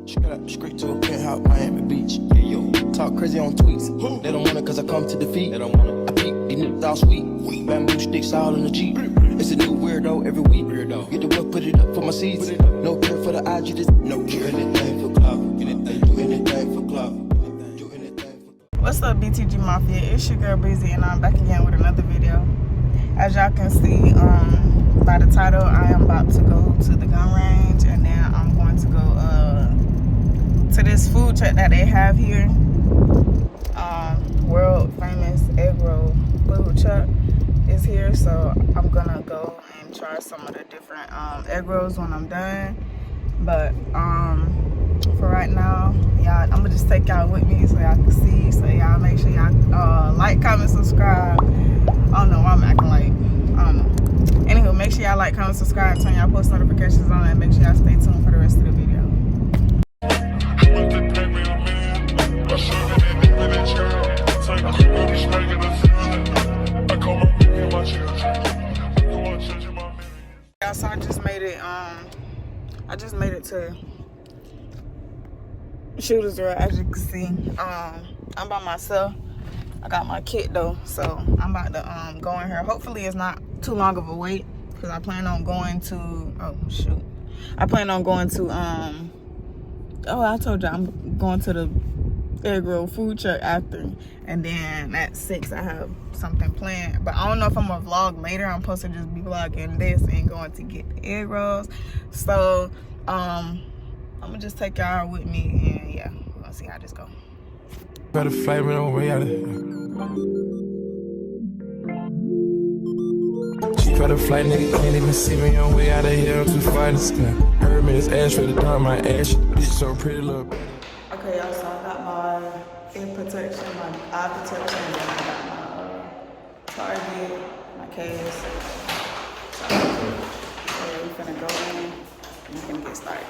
Straight to a penthouse, Miami Beach. Hey, yo, talk crazy on tweets. They don't want it cause I come to defeat. They don't want it. I peep, these niggas all sweet. Bamboo sticks all in the Jeep. It's a new weirdo every week. Get the work, put it up for my seeds. No care for the IG, just no care. Anything for clout. Anything, do anything for clout. What's up, BTG Mafia? It's your girl Breezy, and I'm back again with another video. As y'all can see by the title, I am about to go to the gun range, and then I'm going to go to this food truck that they have here. World famous egg roll food truck is here, so I'm gonna go and try some of the different egg rolls when I'm done. But for right now, y'all, I'm gonna just take y'all with me so y'all can see. So y'all make sure y'all like, comment, subscribe. I don't know why I'm acting like, I don't know. Anywho, make sure y'all like, comment, subscribe, turn y'all post notifications on, and make sure y'all stay tuned for the rest of the video. So I just made it to Shooter's Road. As you can see, I'm by myself. I got my kit though, so I'm about to go in here. Hopefully it's not too long of a wait, because I plan on going to I told you I'm going to the egg roll food truck after, and then at 6 I have something planned, but I don't know if I'm gonna vlog later. I'm supposed to just be vlogging this and going to get the egg rolls. So I'm gonna just take y'all with me, and yeah, we're gonna see how this goes. Got a flavor on way out of here. She got a flight, nigga can't even see me on way out of here. I'm too far in the sky. Heard me this ass for the dump my ass. Bitch so pretty little. Okay, y'all, so I got my ear protection, my eye protection, and then I got my target, my case. So we're finna go in and we're gonna get started.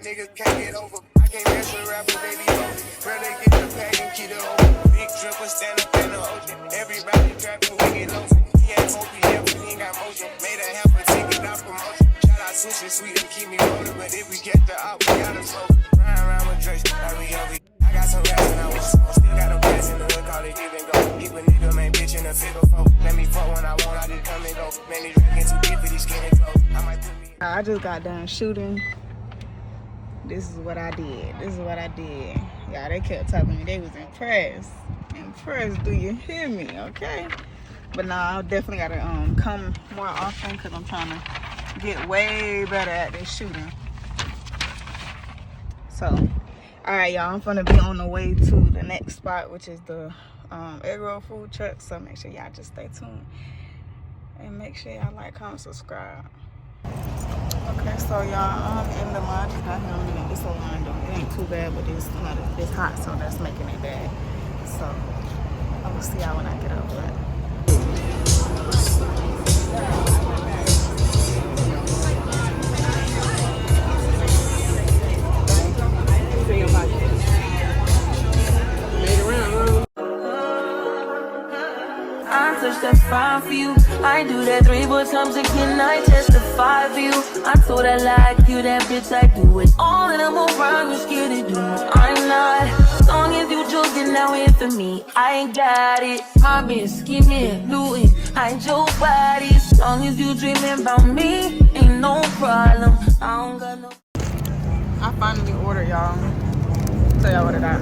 Niggas can't get over. I can't mess with rappers, they be over. Brother get the pack and keep it over. Big dripper stand up in the ocean. Everybody trapping, we get low. He ain't hoping, he ain't got motion. Made a half a ticket, not promotion. Shout out Sushi Sweet and keep me rolling. But if we get the op, we gotta slow. Ride around with Drake, like we heavy. I got some rats and I wish. Still got a pass in the hood, call it give and go. Keep a nigga, man, bitch in a figure four. Let me fuck when I want, I just come and go. Man, these records too deep for these skinny clothes. I might put me. I just got done shooting. This is what I did. Y'all, they kept telling me they was impressed. Impressed, do you hear me? Okay. But now I definitely gotta come more often, because I'm trying to get way better at this shooting. So, alright, y'all, I'm gonna be on the way to the next spot, which is the egg roll food truck. So make sure y'all just stay tuned. And make sure y'all like, comment, subscribe. Okay, so y'all, I'm in the line. Just got here in a minute. It's a line though. It ain't too bad, but it's hot, so that's making it bad. So I'm gonna see y'all when I get up. That's fine for you. I do that 3-4 times again. I testify for you. I told her like you, that bitch. I do it all, and I'm around. You scared to do. I'm not. As long as you joking now in for me, I ain't got it. I've been scheming, looting. I ain't your body. As long as you dreaming about me, ain't no problem. I don't got no. I finally ordered, y'all. Tell y'all what I got.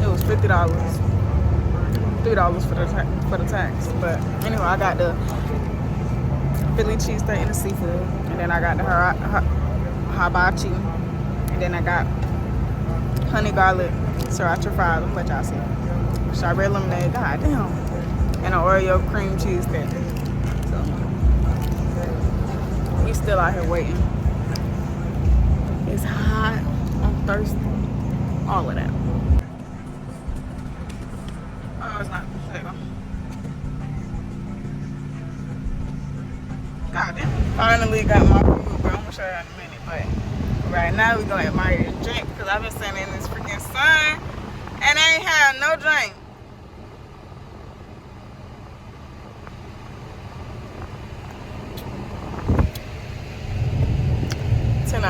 It was $50. $3 for the tax, but anyway, I got the Philly cheesesteak and the seafood, and then I got the hibachi, and then I got honey garlic sriracha fries. Let y'all see. Strawberry lemonade, goddamn, and an Oreo cream cheesesteak. So we still out here waiting. It's hot. I'm thirsty. All of that. It's not. God damn. Finally got my food, bro. I'm gonna show you in a minute, but right now we're gonna admire this drink, because I've been sitting in this freaking sun and I ain't had no drink.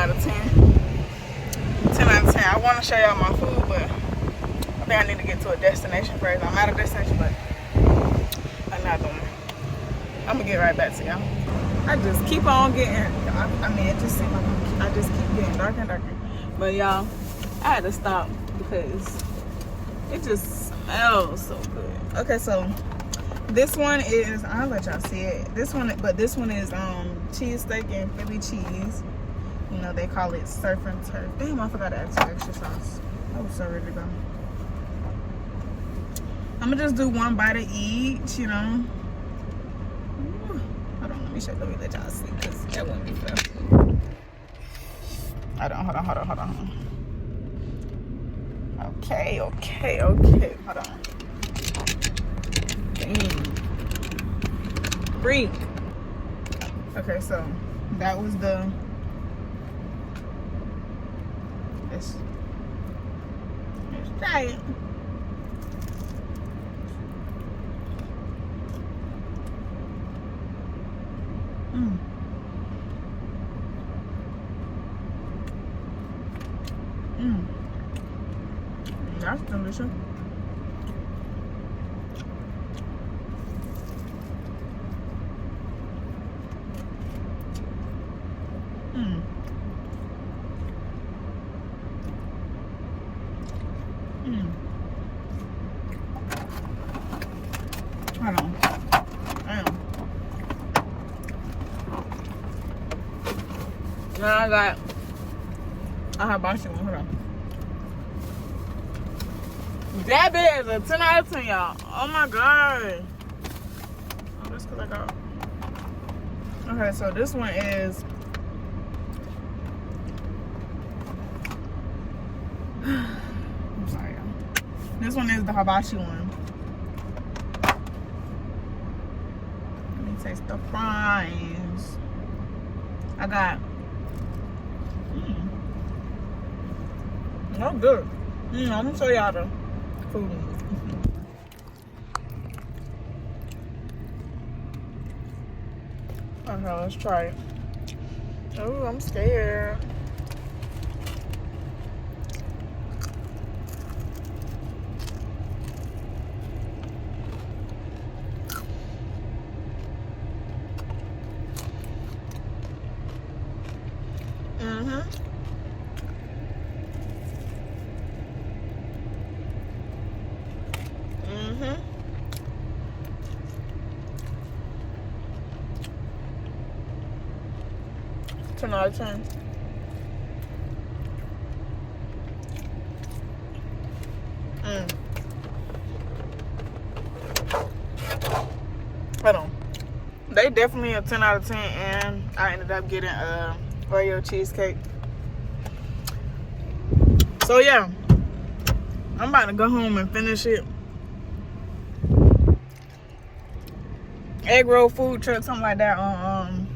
out of 10. 10 out of 10. I want to show y'all my food, but I think I need to get to a destination first. I'm at a destination, but another one. I'm gonna get right back to y'all. I just keep on getting, I mean, it just seems like I just keep getting darker and darker. But y'all, I had to stop because it just smells so good. Okay, so this one is, I'll let y'all see it. This one is cheesesteak and Philly cheese. You know, they call it surf and turf. Damn, I forgot to add some extra sauce. I was so ready to go. I'm gonna just do one bite of each, you know. Ooh. Hold on, let me let y'all see, because that wouldn't be fair. Hold on. Okay. Hold on. Dang. Freak. Okay, so that was the. Let's try it. That's delicious. Hold on. Now I got a hibachi one. Hold on. That bit is a 10 out of 10, y'all. Oh my god. Oh, that's because I got. Okay, so this one is. I'm sorry, y'all. This one is the hibachi one. Let me taste the fries. I got. Oh, good. I'm gonna show y'all the food. Okay, let's try it. Oh, I'm scared. Turn out of 10. Hold on. They definitely a 10 out of 10, and I ended up getting a Oreo cheesecake. So yeah, I'm about to go home and finish it. Egg roll food truck, something like that on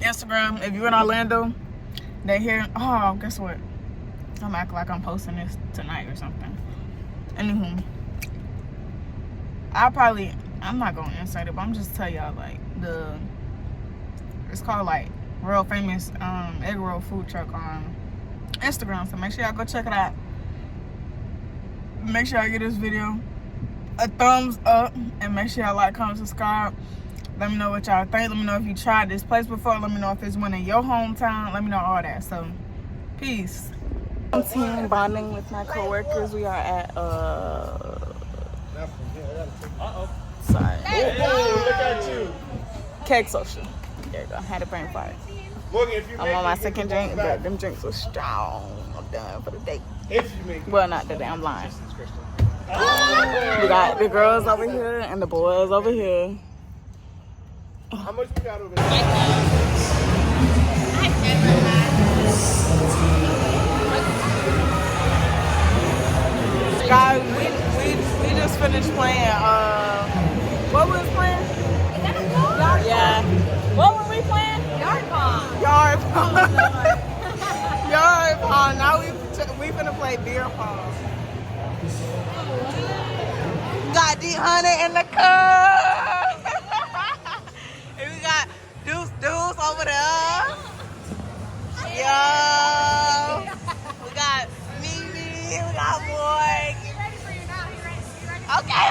Instagram. If you're in Orlando, they here. Oh, guess what? I'm acting like I'm posting this tonight or something. Anywho, I'm not gonna insert it, but I'm just tell y'all like it's called like Real Famous Egg Roll Food Truck on Instagram. So make sure y'all go check it out. Make sure y'all give this video a thumbs up, and make sure y'all like, comment, subscribe. Let me know what y'all think. Let me know if you tried this place before. Let me know if it's one in your hometown. Let me know all that. So, peace. I'm team bonding with my coworkers. We are at sorry. Oh, look at you. Keg Social. There you go. Had a brain fart. I'm on my second drink, but them drinks were strong. I'm done for the day. Well, not today. I'm lying. We got the girls over here and the boys over here. How much we got over there? Guys, we just finished playing. What we was playing? Yeah. What were we playing? Yard pong. Yard pong. Now we finna play beer pong. Got D100 in the car. And we got Deuce over there. go. We got Mimi. We got Boy. He's ready for you now. He's ready. Okay.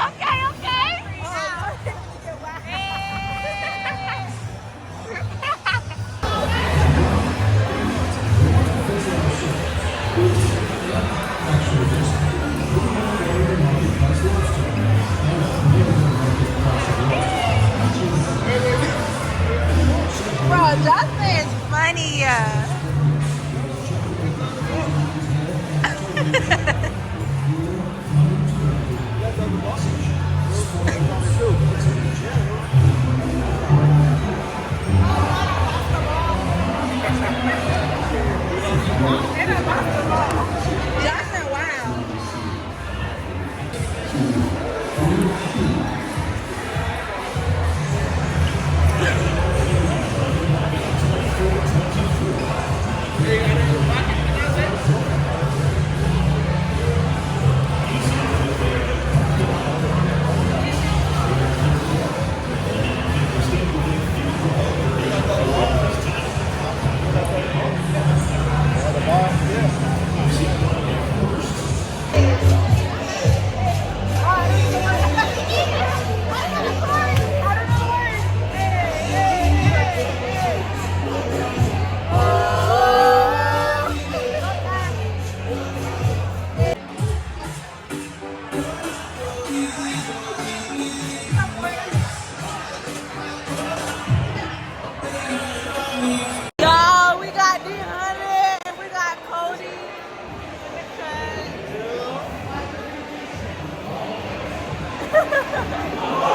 Bro, Justin is funny. Justin, wow. Y'all, we got D100 and we got Cody in the cut.